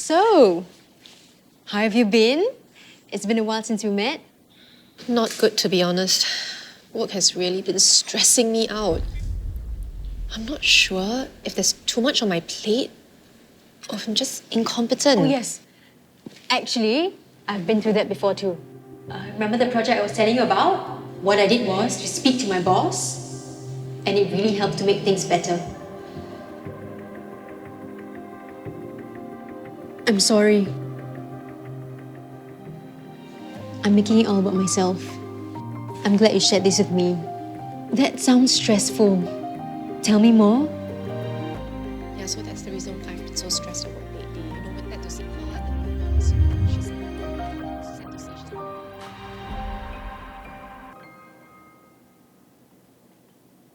So, how have you been? It's been a while since we met. Not good, to be honest. Work has really been stressing me out. I'm not sure if there's too much on my plate or if I'm just incompetent. Oh, yes. Actually, I've been through that before too. Remember the project I was telling you about? What I did was to speak to my boss, and it really helped to make things better. I'm sorry. I'm making it all about myself. I'm glad you shared this with me. That sounds stressful. Tell me more. Yeah, so that's the reason why I've been so stressed about